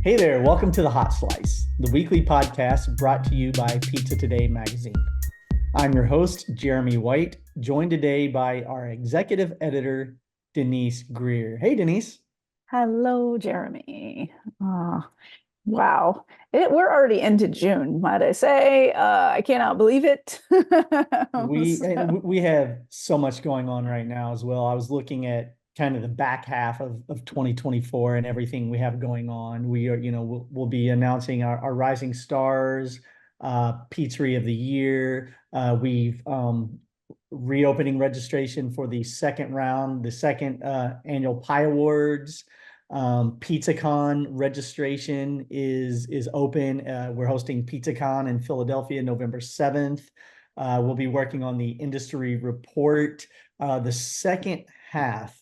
Hey there, welcome to the Hot Slice, the weekly podcast brought to you by Pizza Today magazine. I'm your host, Jeremy White, joined today by our executive editor, Denise Greer. Hey, Denise. Hello, Jeremy. Wow. We're already into June, might I say. I cannot believe it. We So, we have so much going on right now as well. I was looking at kind of the back half of 2024 and everything we have going on. We are, we'll be announcing our Rising Stars, Pizzeria of the Year. We've reopening registration for the second round, the second annual Pie Awards. PizzaCon registration is open. We're hosting PizzaCon in Philadelphia, November 7th. We'll be working on the industry report. The second half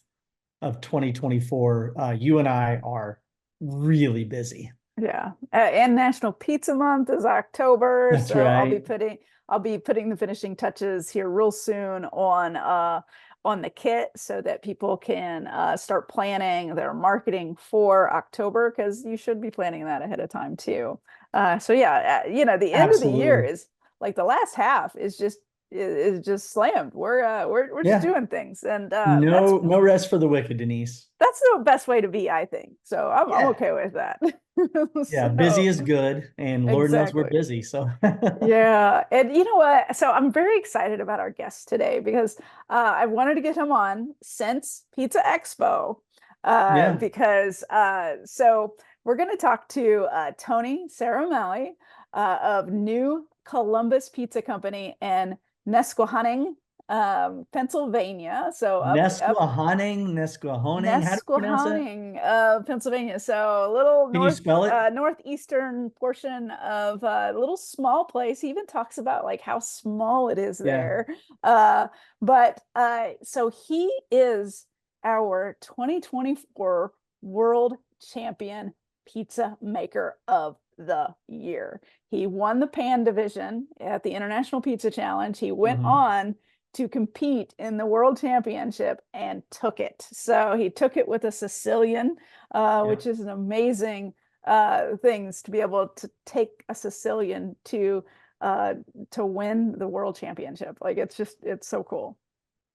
of 2024, you and I are really busy. yeah. And National Pizza Month is October, That's so right. I'll be putting the finishing touches here real soon on the kit so that people can start planning their marketing for October because you should be planning that ahead of time too. So yeah, the end of the year Absolutely. is like the last half is just slammed. We're just Yeah. doing things, and No rest for the wicked, Denise. that's the best way to be, I think. So I'm Yeah. okay with that. Yeah. Busy So is good. And Lord knows we're exactly. busy. So Yeah. And you know what? So I'm very excited about our guest today because I wanted to get him on since Pizza Expo. yeah. So we're going to talk to Tony Cerimele of New Columbus Pizza Company in Nesquehoning, Pennsylvania. So up Nesquehoning. How do you pronounce that? Nesquehoning, Pennsylvania. So a little Can you spell it? northeastern portion of a little small place. He even talks about like how small it is Yeah. there. So he is our 2024 World Champion Pizza Maker of the Year. He won the Pan division at the International Pizza Challenge. He went Mhm. on to compete in the World Championship and took it. So he took it with a Sicilian, Yeah. which is an amazing things to be able to take a Sicilian to win the World Championship. Like it's so cool.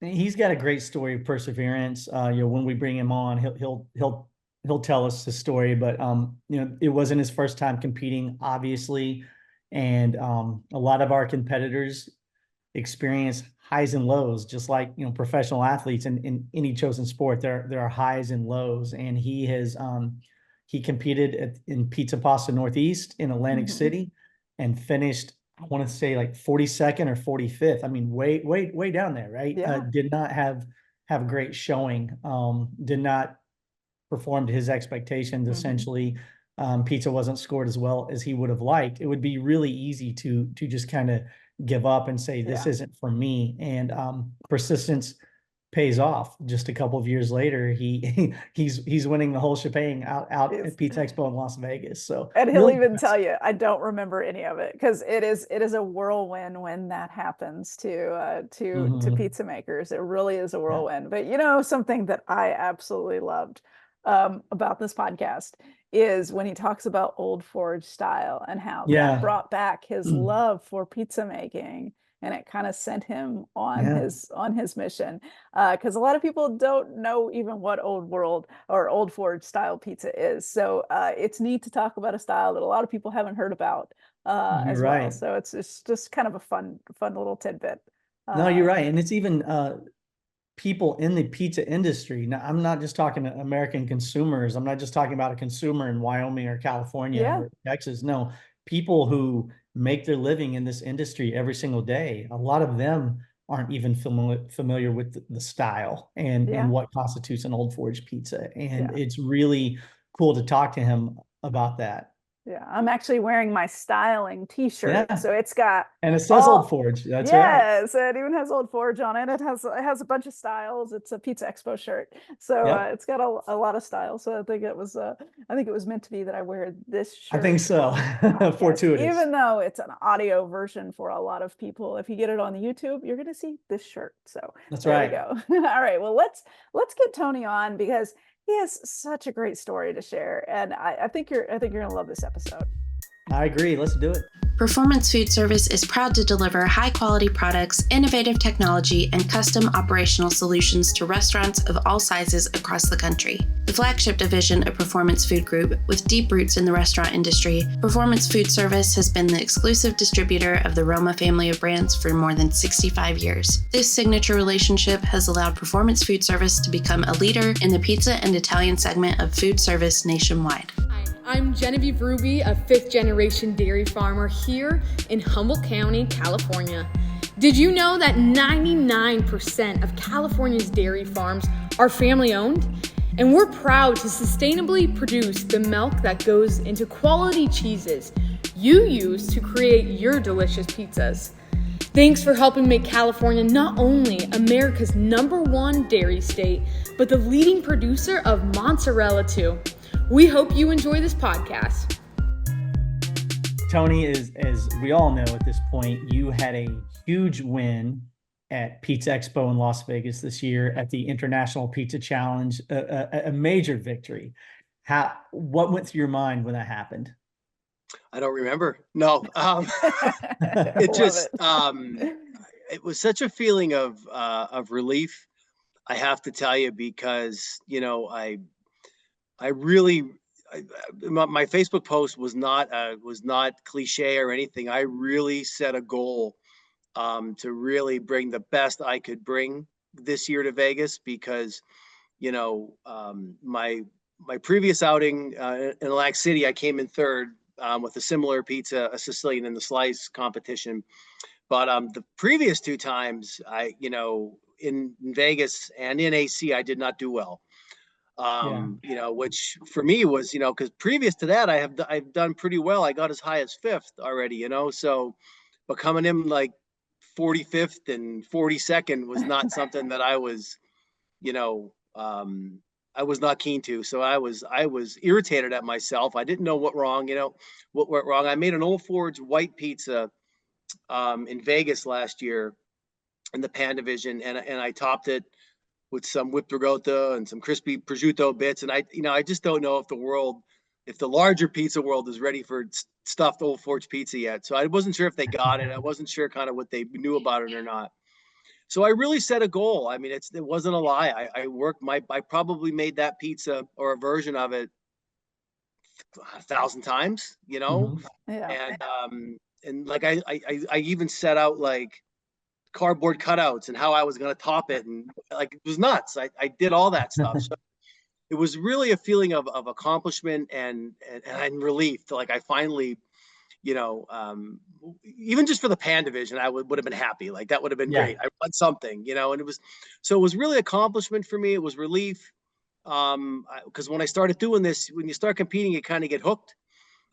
He's got a great story of perseverance. When we bring him on, he'll tell us the story. But it wasn't his first time competing, obviously, and a lot of our competitors experience highs and lows, just like professional athletes in any chosen sport. There are highs and lows, and he competed in Pizza Pasta Northeast in Atlantic Mhm. City, and finished, I want to say, like 42nd or 45th. I mean, way down there, right? Yeah. Did not have a great showing. Did not perform to his expectations. Hmm. Essentially, pizza wasn't scored as well as he would have liked. It would be really easy to just kind of give up and say this Yeah. isn't for me. And persistence pays off. Just a couple of years later, he's winning the whole shebang out He's at Pizza Expo in Las Vegas. So And he'll really even impressive. tell you, I don't remember any of it because it is a whirlwind when that happens to Mhm. pizza makers. It really is a Yeah. whirlwind. But something that I absolutely loved about this podcast is when he talks about Old Forge style and how that Yeah. brought back his love for pizza making and it kind of sent him Yeah. on his mission. Because a lot of people don't know even what Old World or Old Forge style pizza is. So it's neat to talk about a style that a lot of people haven't heard about You're as well. right. So it's just kind of a fun little tidbit. No, you're Uh, right. And it's even people in the pizza industry. Now, I'm not just talking to American consumers. I'm not just talking about a consumer in Wyoming or California yeah. or Texas. No, people who make their living in this industry every single day. A lot of them aren't even familiar with the style and Yeah. what constitutes an Old Forge pizza. And Yeah. it's really cool to talk to him about that. Yeah, I'm actually wearing my styling t-shirt. Yeah. So it's got And it says Old all Forge. That's right. yes, it even has Old Forge on it. It has a bunch of styles. It's a Pizza Expo shirt. So Yep. it's got a lot of style. So I think it was meant to be that I wear this I think shirt for so. the podcast, Fortuitous. even though it's an audio version for a lot of people. If you get it on the YouTube, you're gonna see this shirt. So That's there we right. go. All right. Well, let's get Tony on because He has such a great story to share, and I think you're gonna love this episode. I agree. Let's do it. Performance Food Service is proud to deliver high-quality products, innovative technology, and custom operational solutions to restaurants of all sizes across the country. The flagship division of Performance Food Group, with deep roots in the restaurant industry, Performance Food Service has been the exclusive distributor of the Roma family of brands for more than 65 years. This signature relationship has allowed Performance Food Service to become a leader in the pizza and Italian segment of food service nationwide. I'm Genevieve Ruby, a fifth-generation dairy farmer here in Humboldt County, California. Did you know that 99% of California's dairy farms are family-owned? And we're proud to sustainably produce the milk that goes into quality cheeses you use to create your delicious pizzas. Thanks for helping make California not only America's #1 dairy state, but the leading producer of mozzarella too. We hope you enjoy this podcast. Tony, as we all know at this point, you had a huge win at Pizza Expo in Las Vegas this year at the International Pizza Challenge, a major victory. What went through your mind when that happened? I don't remember. No, it just it was such a feeling of relief. I have to tell you, because I really, my Facebook post was not cliche or anything. I really set a goal to really bring the best I could bring this year to Vegas, because my previous outing in Atlantic City, I came in third with a similar pizza, a Sicilian in the slice competition. But the previous two times, in Vegas and in AC, I did not do well. Which for me was, because previous to that, I've done pretty well. I got as high as fifth already, so, but coming in like 45th and 42nd was not something that I was, I was not keen to. So I was irritated at myself. I didn't know what went wrong. I made an Old Forge white pizza in Vegas last year in the pan division, and I topped it with some whipped ricotta and some crispy prosciutto bits. And I just don't know if the larger pizza world is ready for stuffed Old Forge pizza yet. So I wasn't sure if they got it. I wasn't sure kind of what they knew about it or not. So I really set a goal. I mean, it wasn't a lie. I probably made that pizza or a version of it 1,000 times, Mhm. Yeah. and like I even set out like cardboard cutouts and how I was going to top it, and like it was nuts. I did all that stuff. So it was really a feeling of accomplishment and relief to, like, I finally, even just for the pan division, I would have been happy. Like that would have been great. I won something, and it was really accomplishment for me. It was relief. Because when I started doing this, when you start competing, you kind of get hooked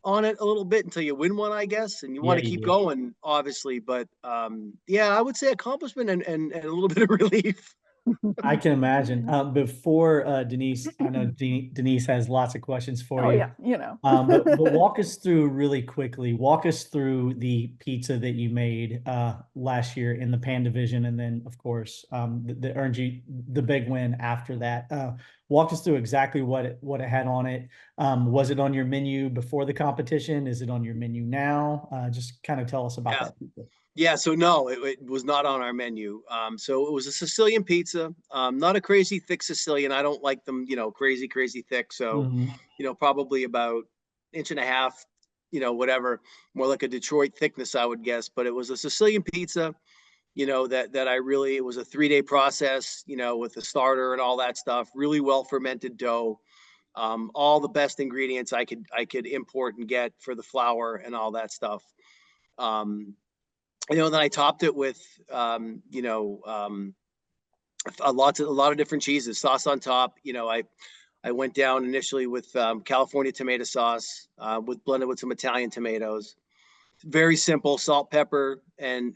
on it a little bit until you win one, I guess, and you want to keep going, obviously. But I would say accomplishment and a little bit of relief. I can imagine. Before Denise, I know Denise has lots of questions for you. Yeah, But walk us through really quickly. Walk us through the pizza that you made last year in the pan division, and then of course the earned you the big win after that. Walk us through exactly what it had on it. Was it on your menu before the competition? Is it on your menu now? Just kind of tell us about that pizza. Yeah, so no, it was not on our menu. So it was a Sicilian pizza, not a crazy thick Sicilian. I don't like them, crazy, crazy thick. So, probably about inch and a half, whatever, more like a Detroit thickness, I would guess. But it was a Sicilian pizza, it was a 3-day process, with the starter and all that stuff, really well fermented dough, all the best ingredients I could import and get for the flour and all that stuff. Then I topped it with, a lot of different cheeses, sauce on top. I went down initially with California tomato sauce, blended with some Italian tomatoes. Very simple: salt, pepper, and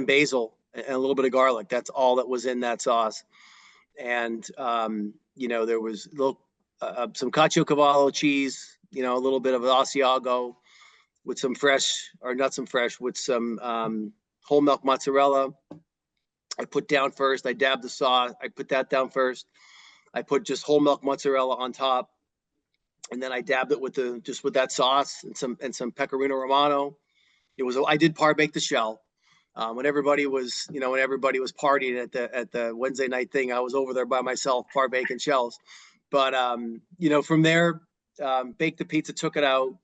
basil, and a little bit of garlic. That's all that was in that sauce. And there was some Caciocavallo cheese, a little bit of Asiago, with some with some whole milk mozzarella. I put down first. I dabbed the sauce. I put that down first. I put just whole milk mozzarella on top, and then I dabbed it with with that sauce and some pecorino romano. I did par bake the shell. When everybody was partying at the Wednesday night thing, I was over there by myself, par baking shells. But from there, baked the pizza, took it out,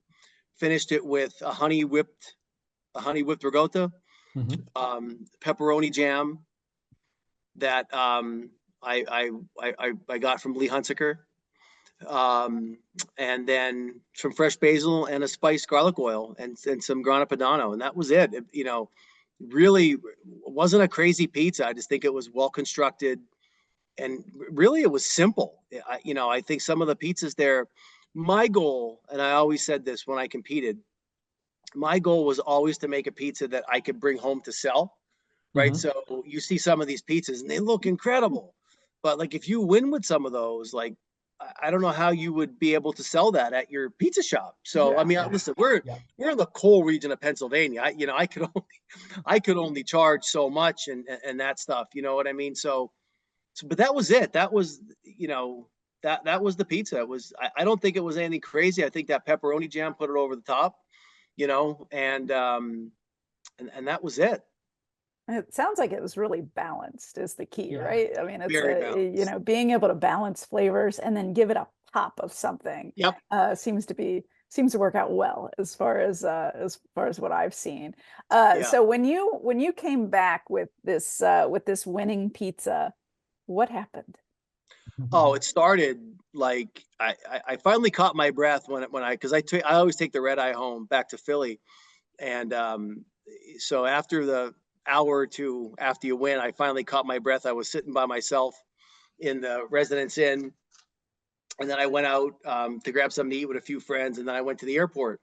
finished it with a honey whipped ricotta, pepperoni jam that I got from Lee Hunsaker, and then some fresh basil and a spiced garlic oil and some grana padano, and that was it. Really wasn't a crazy pizza. I just think it was well constructed, and really it was simple. I think some of the pizzas there, my goal, and I always said this when I competed, my goal was always to make a pizza that I could bring home to sell, right? So you see some of these pizzas and they look incredible, but like if you win with some of those, like I don't know how you would be able to sell that at your pizza shop. So I mean, listen, we're in the coal region of Pennsylvania. I could only charge so much and that stuff. You know what I mean? So but that was it. That was that was the pizza. It was. I don't think it was anything crazy. I think that pepperoni jam put it over the top. And that was it. It sounds like it was really balanced is the key, Yeah. right? I mean, Very it's being able to balance flavors and then give it a pop of something. Yep. Seems to work out well as far as what I've seen. Yeah. So when you came back with this winning pizza, what happened? Oh, it started like I finally caught my breath because I always take the red eye home back to Philly, and so after the hour or two after you win, I finally caught my breath. I was sitting by myself in the Residence Inn, and then I went out to grab something to eat with a few friends, and then I went to the airport,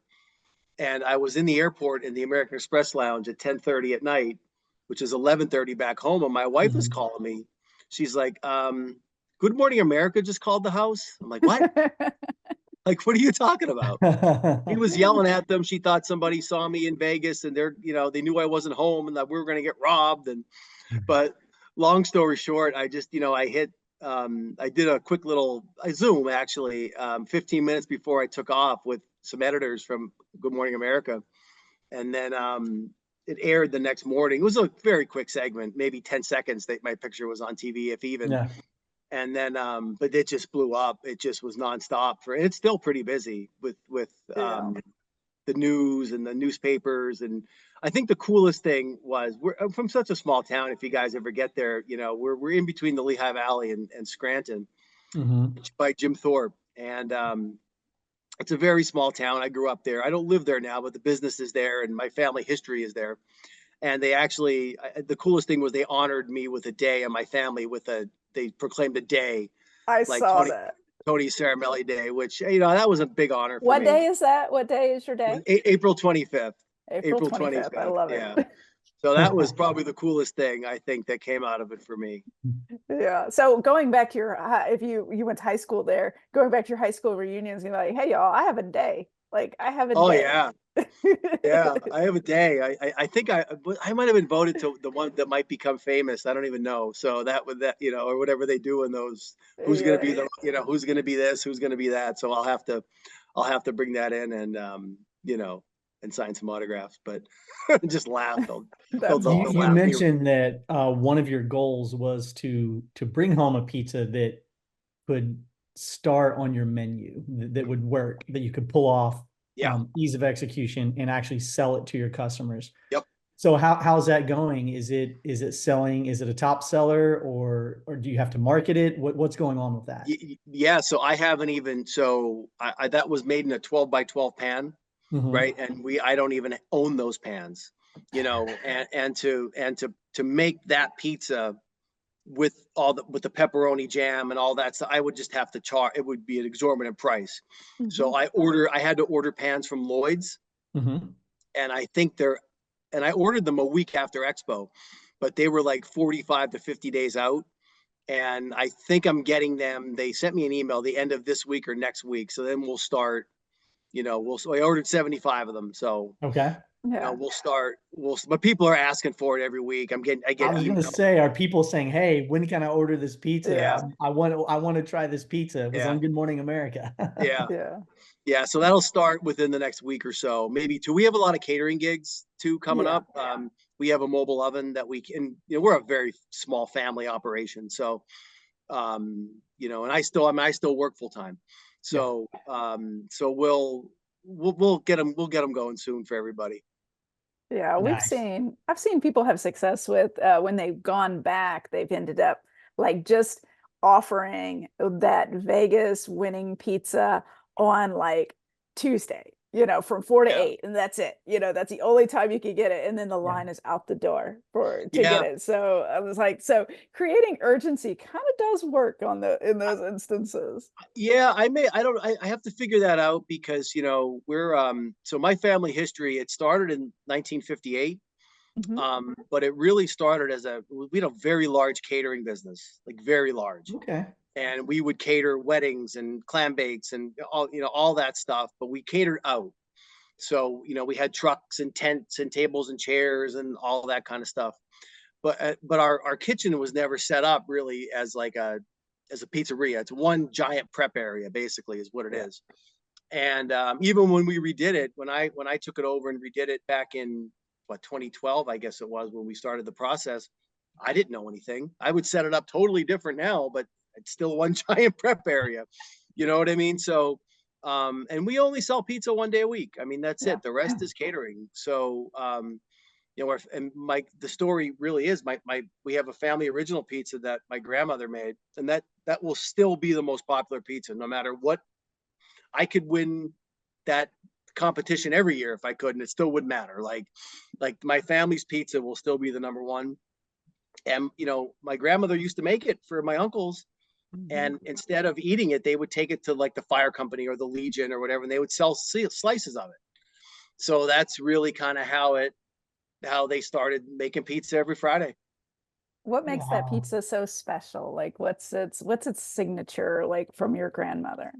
and I was in the airport in the American Express lounge at 10:30 at night, which is 11:30 back home, and my wife was calling me. She's like, Good Morning America just called the house. I'm like, what? Like, what are you talking about? He was yelling at them. She thought somebody saw me in Vegas and they knew I wasn't home and that we were going to get robbed. But long story short, I just, I did a quick little Zoom actually, 15 minutes before I took off with some editors from Good Morning America. And then it aired the next morning. It was a very quick segment, maybe 10 seconds that my picture was on TV, if even. Yeah. And then, but it just blew up. It just was nonstop and it's still pretty busy with the news and the newspapers. And I think the coolest thing was I'm from such a small town. If you guys ever get there, we're in between the Lehigh Valley and Scranton by Jim Thorpe. And it's a very small town. I grew up there. I don't live there now, but the business is there and my family history is there. And they actually, the coolest thing was they honored me with a day and my family they proclaimed a day. I saw that. Tony Cerimele Day, which, that was a big honor for me. What day is that? What day is your day? April 25th. April 25th. I love it. Yeah. So that was probably the coolest thing I think that came out of it for me. Yeah. So going back to if you went to high school there, going back to your high school reunions, you're like, hey y'all, I have a day. Like I have a day. Oh yeah. Yeah, I have a day. I think I might have been voted to the one that might become famous. I don't even know. So that or whatever they do in those, who's going to be who's going to be this, who's going to be that. So I'll have to bring that in and and sign some autographs, but just laugh. You mentioned that one of your goals was to bring home a pizza that could start on your menu, that would work, that you could pull off. Ease of execution and actually sell it to your customers. Yep. So how's that going? Is it selling? Is it a top seller or do you have to market it? What's going on with that? Yeah. So I haven't even, I that was made in a 12 by 12 pan, right? And I don't even own those pans, and to make that pizza with the pepperoni jam and all that stuff, I would just have to charge. It would be an exorbitant price. So I had to order pans from Lloyd's, and I think I ordered them a week after Expo, but they were like 45 to 50 days out. And I think I'm getting them. They sent me an email the end of this week or next week. So then we'll start, I ordered 75 of them. So, okay. Yeah. But people are asking for it every week. I I get was gonna emails. say, are people saying, "Hey, when can I order this pizza? Yeah. I want to try this pizza." It was Yeah. on Good Morning America. Yeah. Yeah. Yeah. So that'll start within the next week or so, maybe two. We have a lot of catering gigs too coming Yeah. up. We have a mobile oven that we can, we're a very small family operation. So, and I still work full time. Yeah. So, so we'll get them going soon for everybody. Yeah, Nice. I've seen people have success with when they've gone back, they've ended up like just offering that Vegas winning pizza on like Tuesday, from 4 to 8, and that's it. That's the only time you can get it, and then the Yeah. line is out the door to get Yeah. it. So I was like, so creating urgency kind of does work in those instances. Yeah, I have to figure that out because, so my family history, it started in 1958. Mhm. But it really started we had a very large catering business, like very large. Okay. And we would cater weddings and clam bakes and all that stuff, but we catered out. So, we had trucks and tents and tables and chairs and all that kind of stuff. But our kitchen was never set up really as a pizzeria. It's one giant prep area, basically, is what it is. And even when we redid it, when I took it over and redid it back in 2012, I guess it was, when we started the process, I didn't know anything. I would set it up totally different now, but it's still one giant prep area. You know what I mean? So, and we only sell pizza 1 day a week. I mean, that's Yeah. it. The rest is catering. So, and the story really is we have a family original pizza that my grandmother made, and that will still be the most popular pizza, no matter what. I could win that competition every year if I could, and it still wouldn't matter. Like my family's pizza will still be the number one. And my grandmother used to make it for my uncles, and instead of eating it, they would take it to like the fire company or the Legion or whatever, and they would sell slices of it. So that's really kind of how they started making pizza every Friday. What makes that Wow. pizza so special? Like what's its signature like from your grandmother?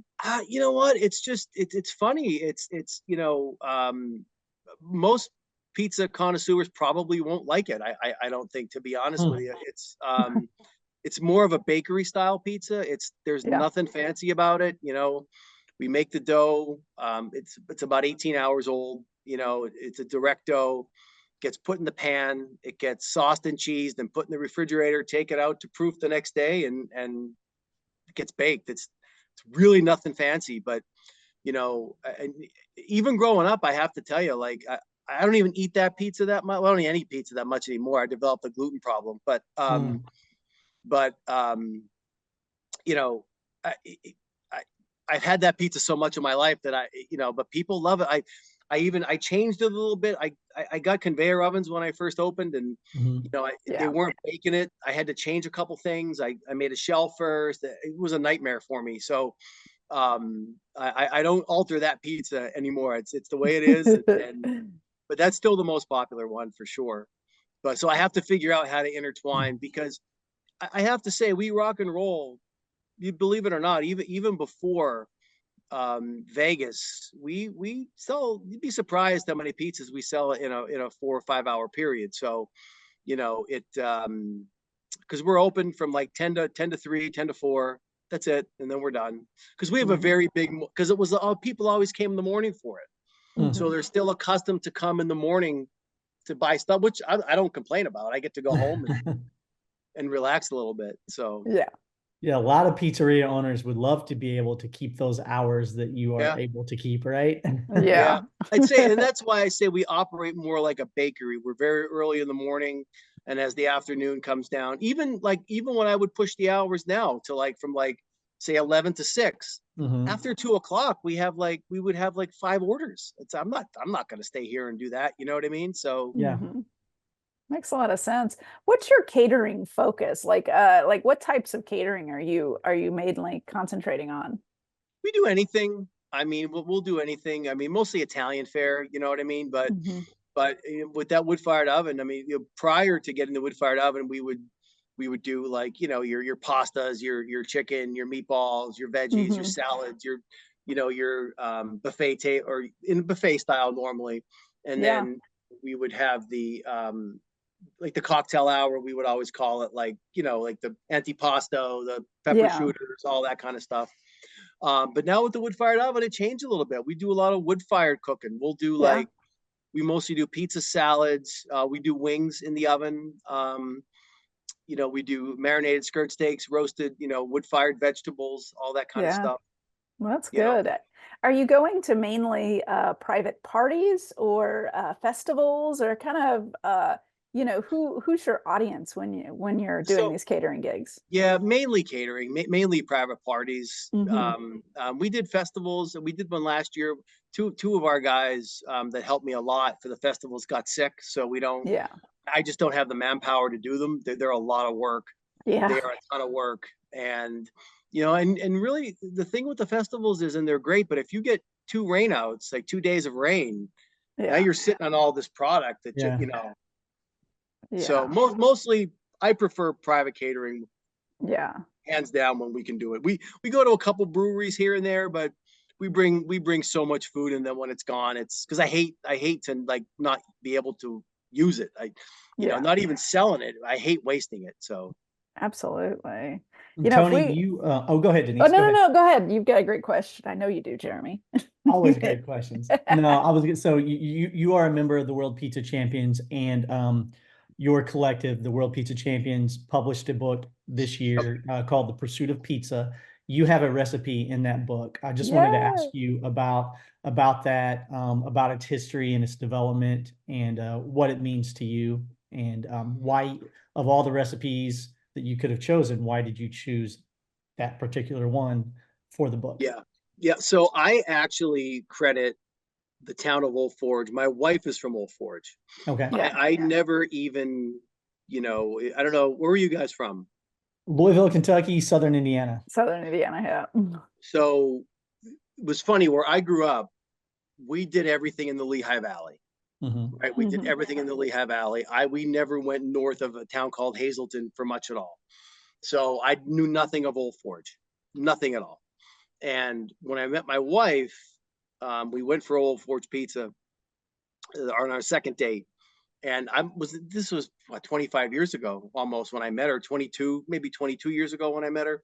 You know what? It's just it's funny. Most pizza connoisseurs probably won't like it. I don't think, to be honest with Hmm. you. It's more of a bakery style pizza. There's Yeah. nothing fancy about it. We make the dough. It's about 18 hours old. It's a direct dough. Gets put in the pan. It gets sauced and cheesed and put in the refrigerator. Take it out to proof the next day, and it gets baked. It's really nothing fancy, but and even growing up, I have to tell you, like I don't even eat that pizza that much. Well, I don't eat any pizza that much anymore. I developed a gluten problem, Hmm. but you know, I, I I've had that pizza so much in my life that but people love it. I changed it a little bit. I got conveyor ovens when I first opened, and Hmm. they Yeah. weren't baking it. I had to change a couple things. I made a shell first. It was a nightmare for me. So I don't alter that pizza anymore. It's the way it is, and but that's still the most popular one for sure. But so I have to figure out how to intertwine, because I have to say, we rock and roll. You believe it or not, even before Vegas, we sell. You'd be surprised how many pizzas we sell in a 4 or 5 hour period. So it because we're open from like 10 to 3, 10 to 4. That's it, and then we're done. Because we have a very big. Because it was people always came in the morning for it, so Mhm. they're still accustomed to come in the morning to buy stuff, which I don't complain about. I get to go home and relax a little bit. So Yeah. Yeah, a lot of pizzeria owners would love to be able to keep those hours that you are yeah, able to keep, right? yeah. Yeah. I'd say, and that's why I say we operate more like a bakery. We're very early in the morning, and as the afternoon comes down, even when I would push the hours now to from say 11 to 6. Hmm. After 2 o'clock, we would have like 5 orders. I'm not going to stay here and do that. You know what I mean? So Yeah. Mhm. Makes a lot of sense. What's your catering focus? Like what types of catering are you mainly concentrating on? we do anything. I mean, we'll do anything. I mean, mostly Italian fare. You know what I mean? But Mhm. with that wood fired oven, I mean, prior to getting the wood fired oven, we would do your pastas, your chicken, your meatballs, your veggies, your Mhm. salads, your buffet or in buffet style normally, and Yeah. then we would have the like the cocktail hour, we would always call it, like, like the antipasto, the pepper Yeah. shooters, all that kind of stuff. But now with the wood-fired oven, it changed a little bit. We do a lot of wood-fired cooking. We'll do Yeah. we mostly do pizza salads. We do wings in the oven. We do marinated skirt steaks, roasted, wood-fired vegetables, all that kind of Yeah. stuff. Well, that's You know, good. Are you going to mainly private parties or festivals, or kind of who's your audience when you're doing So these catering gigs? yeah, mainly catering, mainly private parties. Hmm. We did festivals. We did one last year. Two of our guys that helped me a lot for the festivals got sick, so we don't. Yeah. I just don't have the manpower to do them. They're a lot of work. Yeah. They are a ton of work, and and really the thing with the festivals is, and they're great, but if you get 2 rainouts, like 2 days of rain, now Yeah. you're sitting on all this product that Yeah. So Yeah. mostly I prefer private catering, Yeah. hands down, when we can do it. We go to a couple breweries here and there, but we bring so much food, and then when it's gone, it's because I hate to like not be able to use it. Yeah. Not even selling it. I hate wasting it. So Absolutely. And If Tony, we, oh, go ahead, oh, Denise. no, Go no, ahead. no, go ahead. You've got a great question. I know you do, Jeremy. Always great questions. No, so you are a member of the World Pizza Champions, and your collective, the World Pizza Champions, published a book this year called The Pursuit of Pizza. You have a recipe in that book. I just wanted to ask Yeah. you about that, about its history and its development, and what it means to you, and why, of all the recipes that you could have chosen, why did you choose that particular one for the book? yeah. So I actually credit the town of Old Forge. My wife is from Old Forge. Okay. Yeah. I never even, I don't know, where are you guys from? Louisville, Kentucky, Southern Indiana. Southern Indiana. Yeah. So it was funny, where I grew up, we did everything in the Lehigh Valley, Mhm. right? We did Mhm. everything in the Lehigh Valley. We never went north of a town called Hazleton for much at all. So I knew nothing of Old Forge, nothing at all. And when I met my wife, we went for Old Forge Pizza on our second date. And this was what, 25 years ago almost when I met her, 22, maybe 22 years ago when I met her.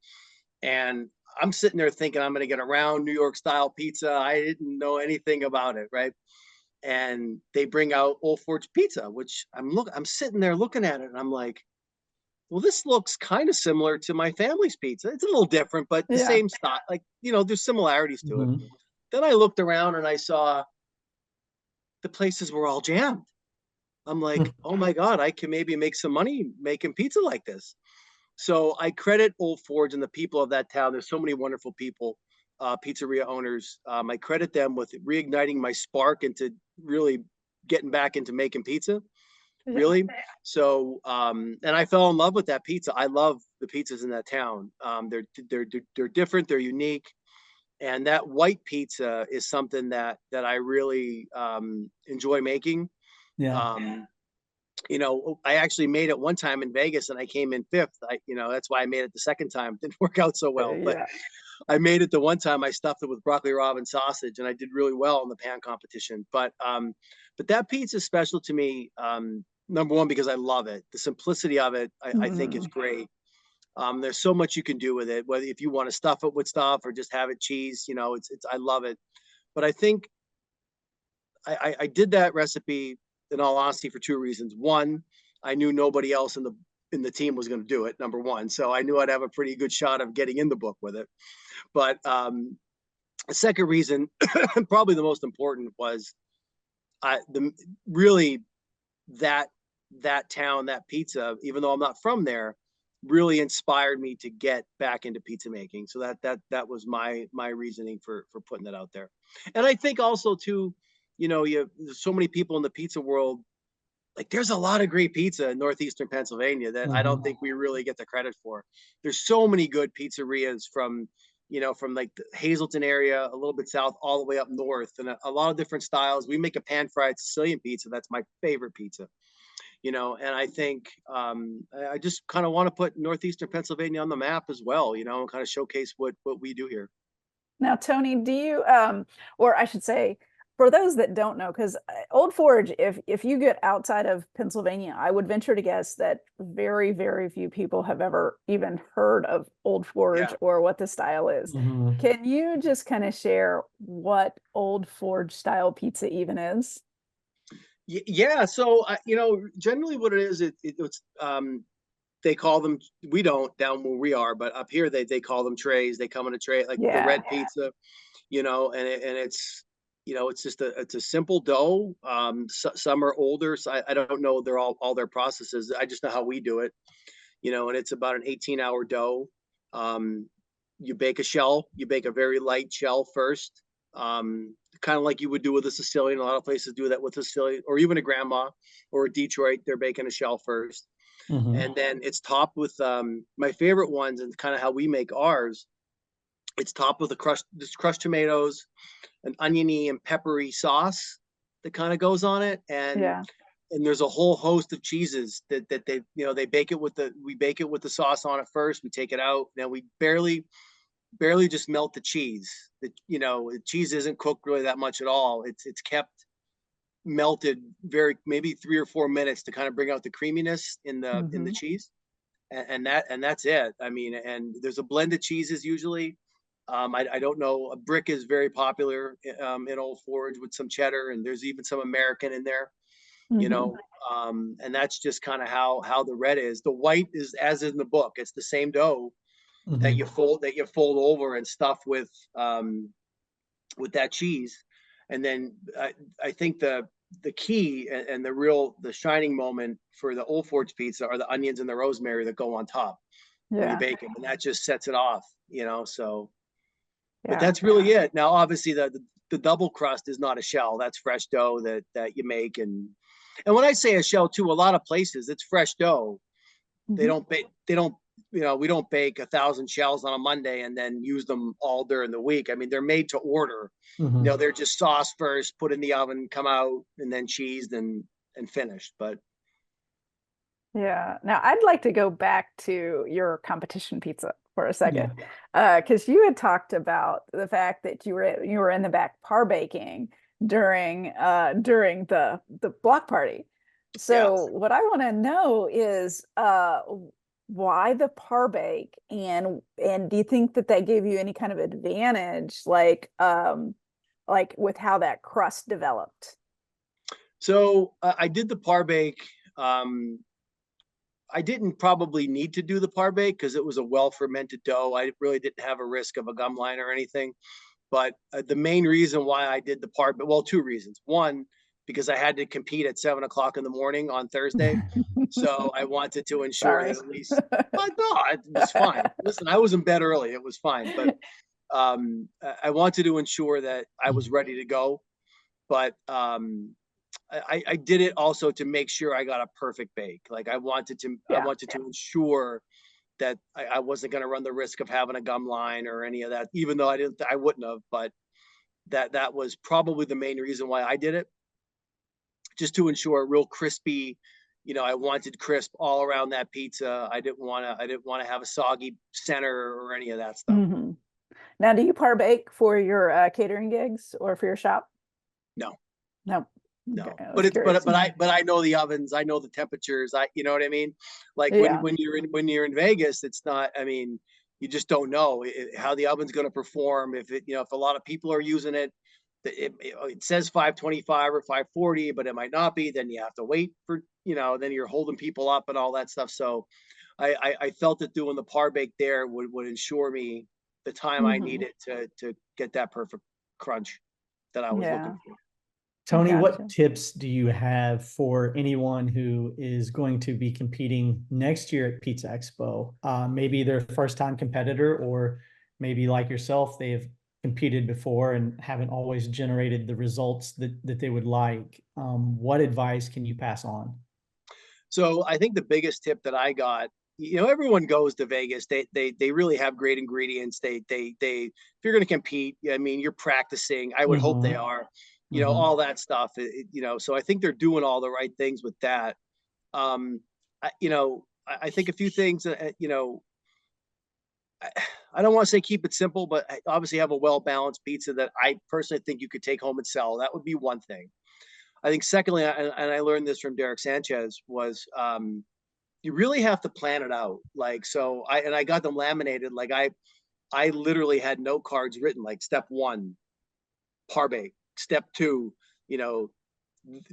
And I'm sitting there thinking I'm going to get a round New York style pizza. I didn't know anything about it, right? And they bring out Old Forge Pizza, which I'm sitting there looking at it, and I'm like, well, this looks kind of similar to my family's pizza. It's a little different, but the Yeah. same style. Like, there's similarities to it. Mhm. Then I looked around and I saw the places were all jammed. I'm like, oh my God, I can maybe make some money making pizza like this. So I credit Old Forge and the people of that town. There's so many wonderful people, pizzeria owners. I credit them with reigniting my spark into really getting back into making pizza. Yeah. Really. So, and I fell in love with that pizza. I love the pizzas in that town. They're different. They're unique. And that white pizza is something that I really enjoy making. Yeah. I actually made it one time in Vegas and I came in fifth. That's why I made it the second time. It didn't work out so well, but Yeah. I made it the one time. I stuffed it with broccoli rabe and sausage, and I did really well in the pan competition. But that pizza is special to me. Number one, because I love it. The simplicity of it, I think is great. There's so much you can do with it, whether if you want to stuff it with stuff or just have it cheese, it's I love it. But I think I did that recipe, in all honesty, for two reasons. One, I knew nobody else in the team was going to do it, number one. So I knew I'd have a pretty good shot of getting in the book with it. But the second reason, probably the most important, was really that town, that pizza, even though I'm not from there, really inspired me to get back into pizza making. So that was my reasoning for putting that out there. And I think also too, there's so many people in the pizza world. Like, there's a lot of great pizza in Northeastern Pennsylvania that I don't think we really get the credit for. There's so many good pizzerias from like the Hazleton area, a little bit south, all the way up north, and a lot of different styles. We make a pan-fried Sicilian pizza. That's my favorite pizza. And I think I just kind of want to put Northeastern Pennsylvania on the map as well, and kind of showcase what we do here. Now, Tony, do you, or I should say, For those that don't know, because Old Forge, if you get outside of Pennsylvania, I would venture to guess that very, very few people have ever even heard of Old Forge Yeah. or what the style is. Mhm. Can you just kind of share what Old Forge style pizza even is? Yeah. So, generally what it is, it's, they call them, we don't down where we are, but up here they call them trays. They come in a tray, like the Yeah. red pizza, and it's, it's just it's a simple dough. Some are older, so I don't know they're all their processes. I just know how we do it, and it's about an 18-hour dough. Um, you bake a very light shell first, kind of like you would do with a Sicilian. A lot of places do that with a Sicilian, or even a grandma or a Detroit. They're baking a shell first, Mhm. and then it's topped with my favorite ones, and kind of how we make ours. It's topped with crushed tomatoes, an oniony and peppery sauce that kind of goes on it, Yeah. and there's a whole host of cheeses that they bake it with we bake it with the sauce on it first. We take it out, then we barely just melt the cheese. The cheese isn't cooked really that much at all. It's kept melted maybe 3 or 4 minutes to kind of bring out the creaminess in the cheese, and that's it. I mean, and there's a blend of cheeses usually. I don't know. A brick is very popular in Old Forge with some cheddar, and there's even some American in there. And that's just kind of how the red is. The white is as in the book. It's the same dough that Mhm. you fold over and stuff with that cheese. And then I think the key and the shining moment for the Old Forge pizza are the onions and the rosemary that go on top when you Yeah. bake them, and that just sets it off. So, but Yeah. that's really it. Now, obviously, the double crust is not a shell. That's fresh dough that you make, and when I say a shell too, a lot of places it's fresh dough. They Mhm. don't bake. They don't. We don't bake 1,000 shells on a Monday and then use them all during the week. I mean, they're made to order. Mhm. They're just sauce first, put in the oven, come out, and then cheesed and finished. But Yeah. Now I'd like to go back to your competition pizza for a second. Yeah. Because you had talked about the fact that you were in the back par baking during the block party. yeah, So what I want to know is why the par bake, and do you think that that gave you any kind of advantage, like with how that crust developed? so I did the par bake. Um, I didn't probably need to do the par bake because it was a well fermented dough. I really didn't have a risk of a gum line or anything. But the main reason why I did the part, well, two reasons. One, because I had to compete at 7 o'clock in the morning on Thursday. So I wanted to ensure that Sorry. at least, but no, it was fine. Listen, I was in bed early. It was fine. But I wanted to ensure that I was ready to go. But I did it also to make sure I got a perfect bake. Like I Yeah. wanted to ensure that I wasn't going to run the risk of having a gum line or any of that, even though I wouldn't have, but that was probably the main reason why I did it, just to ensure real crispy. I wanted crisp all around that pizza. I didn't want to have a soggy center or any of that stuff. Hmm. Now, do you par bake for your catering gigs or for your shop? No, No. Okay, no, I but was curious. I know the ovens. I know the temperatures. You know what I mean? Like Yeah. when you're in Vegas, it's not, I mean, you just don't know how the oven's going to perform. If a lot of people are using it, it says 525 or 540, but it might not be. Then you have to wait for, then you're holding people up and all that stuff. So I felt that doing the par bake there would ensure me the time I Hmm. needed to get that perfect crunch that I was Yeah. looking for. Tony, what Gotcha. tips do you have for anyone who is going to be competing next year at Pizza Expo? Maybe their first time competitor, or maybe like yourself, they've competed before and haven't always generated the results that they would like. What advice can you pass on? So I think the biggest tip that I got, everyone goes to Vegas. They really have great ingredients. If you're going to compete, I mean, you're practicing. I would hope they Mm-hmm. are, Mm-hmm. all that stuff. So I think they're doing all the right things with that. Um, I think a few things. I don't want to say keep it simple, but obviously have a well-balanced pizza that I personally think you could take home and sell. That would be one thing. I think secondly, and I learned this from Derek Sanchez, was you really have to plan it out. Like, so I got them laminated. Like I literally had note cards written, like step 1, parbe, step 2,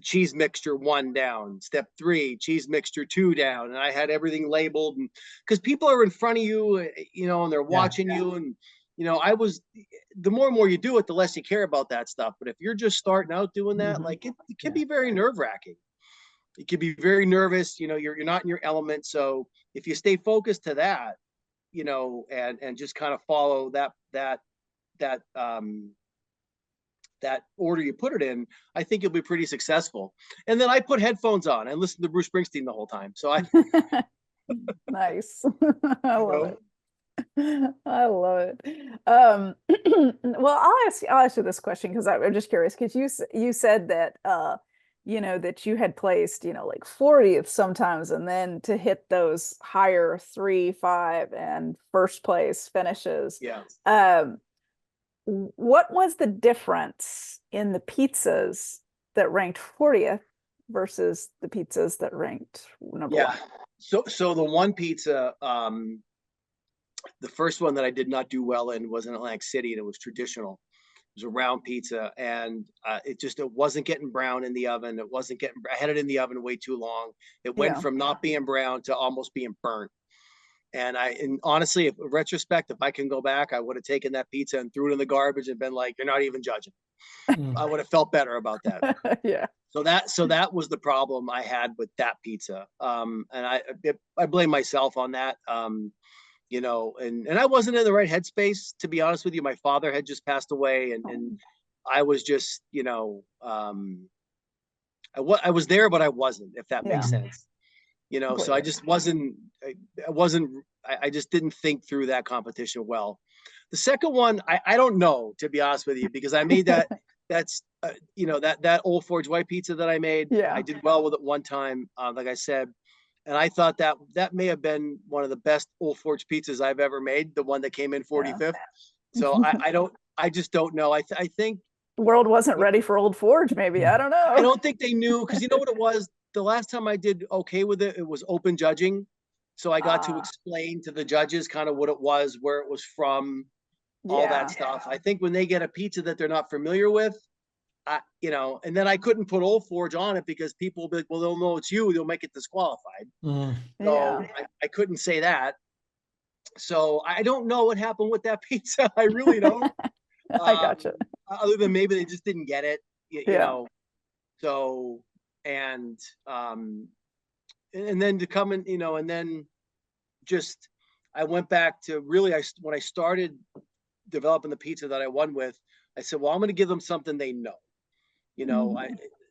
cheese mixture 1 down, step 3, cheese mixture 2 down. And I had everything labeled, and because people are in front of you, and they're watching you. And, the more and more you do it, the less you care about that stuff. But if you're just starting out doing that, like it can be very nerve wracking. It can be very nervous. You're not in your element. So if you stay focused to that, and just kind of follow that order you put it in, I think you'll be pretty successful. And then I put headphones on and listen to Bruce Springsteen the whole time. So nice. I love it. I love it. Well, I'll ask you this question because I'm just curious, because you said that that you had placed like 40th sometimes, and then to hit those higher 3, 5, and first place finishes. What was the difference in the pizzas that ranked 40th versus the pizzas that ranked number 1? So the one pizza, the first one that I did not do well in was in Atlantic City, and it was traditional. It was a round pizza, and it wasn't getting brown in the oven. I had it in the oven way too long. It went from not being brown to almost being burnt. And honestly, in retrospect, if I can go back, I would have taken that pizza and threw it in the garbage and been like, "You're not even judging." I would have felt better about that. Yeah. So that was the problem I had with that pizza. And I blame myself on that. And I wasn't in the right headspace, to be honest with you. My father had just passed away, and I was just, I was there, but I wasn't, if that makes sense. So I just I just didn't think through that competition well. The second one, I don't know, to be honest with you, because I made that, that Old Forge white pizza that I made. I did well with it one time, like I said. And I thought that may have been one of the best Old Forge pizzas I've ever made, the one that came in 45th. So I just don't know. I think the world wasn't ready for Old Forge, maybe. I don't know. I don't think they knew, because you know what it was? The last time I did okay with it, it was open judging. So I got to explain to the judges kind of what it was, where it was from, all that stuff. I think when they get a pizza that they're not familiar with, and then I couldn't put Old Forge on it because people will be like, well, they'll know it's you. They'll make it disqualified. So I couldn't say that. So I don't know what happened with that pizza. I really don't. I gotcha. Other than maybe they just didn't get it, you know. So, and then to come in, and then just, I went back to really, when I started developing the pizza that I won with, I said, well, I'm going to give them something they know.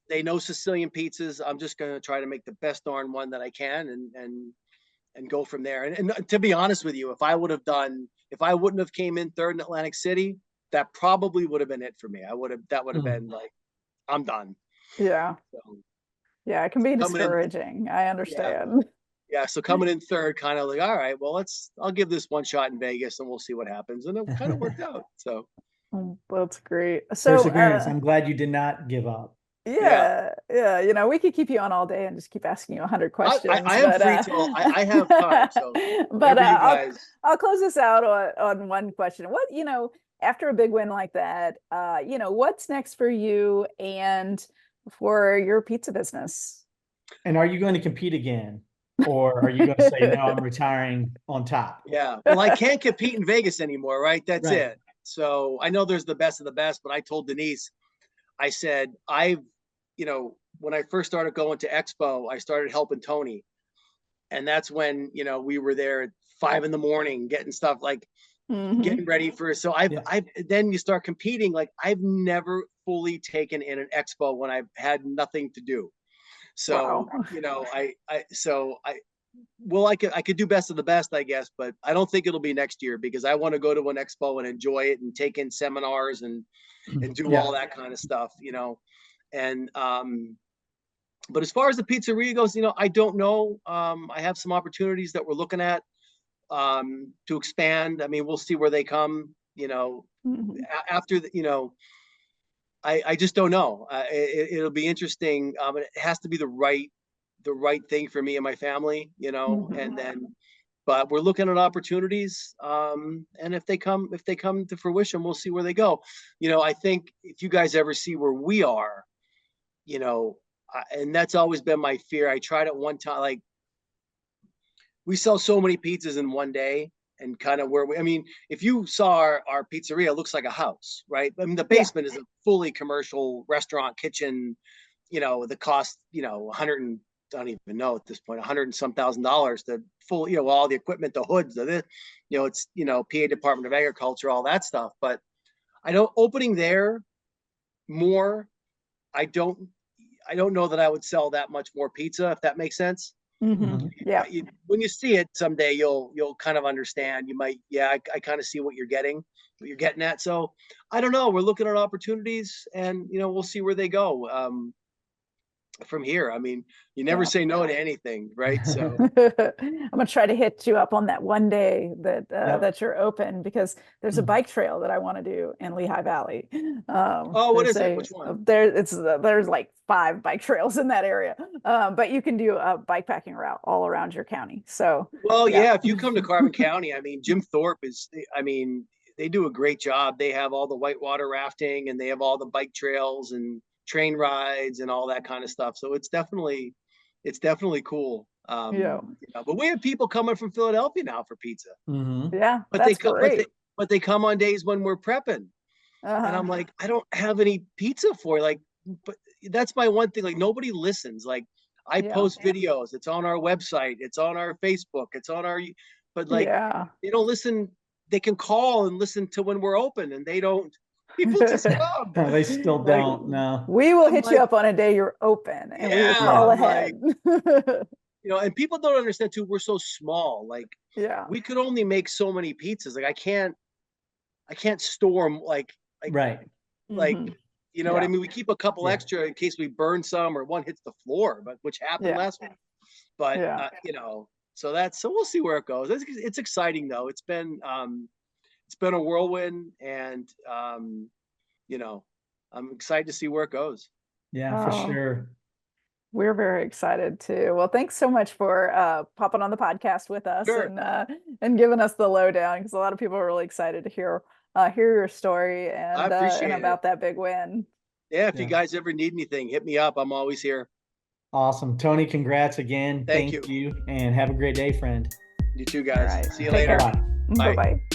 They know Sicilian pizzas. I'm just going to try to make the best darn one that I can, and go from there. And to be honest with you, if I wouldn't have came in third in Atlantic City, that probably would have been it for me. That would have been like, I'm done. Yeah. So, yeah, it can be discouraging. I understand. Yeah. So coming in third, kind of like, all right, well, I'll give this one shot in Vegas and we'll see what happens. And it kind of worked out. So that's great. So perseverance. I'm glad you did not give up. Yeah. We could keep you on all day and just keep asking you 100 questions. I am free till I have time. So, but I'll close this out on one question. What, after a big win like that, what's next for you and for your pizza business? And are you going to compete again? Or are you going to say, no, I'm retiring on top? Yeah. Well, I can't compete in Vegas anymore, right? That's it. So I know there's the best of the best, but I told Denise, I said, when I first started going to Expo, I started helping Tony. And that's when, we were there at 5 a.m, getting stuff like getting ready for, then you start competing. Like, I've never fully taken in an Expo when I've had nothing to do. So, I could do best of the best, I guess, but I don't think it'll be next year, because I want to go to an Expo and enjoy it and take in seminars and do all that kind of stuff, and, but as far as the pizzeria goes, I don't know. I have some opportunities that we're looking at. to expand. I mean, we'll see where they come, Mhm. after the, I just don't know. It'll be interesting. It has to be the right thing for me and my family, Mhm. and then, but we're looking at opportunities. And if they come to fruition, we'll see where they go. I think if you guys ever see where we are, and that's always been my fear. I tried it one time, like we sell so many pizzas in one day, and kind of I mean, if you saw our pizzeria, it looks like a house, right? I mean, the Yeah. basement is a fully commercial restaurant kitchen, the cost, 100 and I don't even know at this point, 100 and some $1,000 to full, all the equipment, the hoods, it's, PA Department of Agriculture, all that stuff. But I don't, opening there more, I don't know that I would sell that much more pizza, if that makes sense. Mhm. Yeah. When you see it someday, you'll kind of understand. You might, I kind of see what you're getting at. So I don't know. We're looking at opportunities, and we'll see where they go from here. I mean, you never Yeah. say no to anything, right? So I'm gonna try to hit you up on that one day that Yep. that you're open, because there's a bike trail that I want to do in Lehigh Valley. what is it? Which one? There's like 5 bike trails in that area, but you can do a bike packing route all around your county. So Well, yeah, if you come to Carbon County, I mean, Jim Thorpe they do a great job. They have all the whitewater rafting, and they have all the bike trails and train rides and all that kind of stuff. So it's definitely cool. Yeah. But we have people coming from Philadelphia now for pizza, Yeah, but that's great. but they come on days when we're prepping, and I'm like, I don't have any pizza for you. Like, but that's my one thing. Like, nobody listens. Like, I Yeah. post videos. It's on our website. It's on our Facebook. It's on our, but like, Yeah. they don't listen. They can call and listen to when we're open, and they don't. People just come. No, they still don't. No. We will I'm hit you like, up on a day you're open, and we will yeah, call I'm like, ahead. and people don't understand too. We're so small. Like, Yeah. we could only make so many pizzas. Like, I can't store them. Like, Right. Mhm. you know what I Yeah. mean? We keep a couple Yeah. extra in case we burn some or one hits the floor, but which happened Yeah. last week. But Yeah. so we'll see where it goes. It's exciting though. It's been a whirlwind, and I'm excited to see where it goes. Yeah, for Oh, sure. we're very excited too. Well, thanks so much for popping on the podcast with us, Sure. and giving us the lowdown, because a lot of people are really excited to hear your story I and appreciate it. about that big win. Yeah, if you Yeah. guys ever need anything, hit me up. I'm always here. Awesome. Tony, congrats again. Thank Thank you. you. And have a great day, friend. You too, All guys. right. See you Take later. care. Bye. Bye. Bye-bye.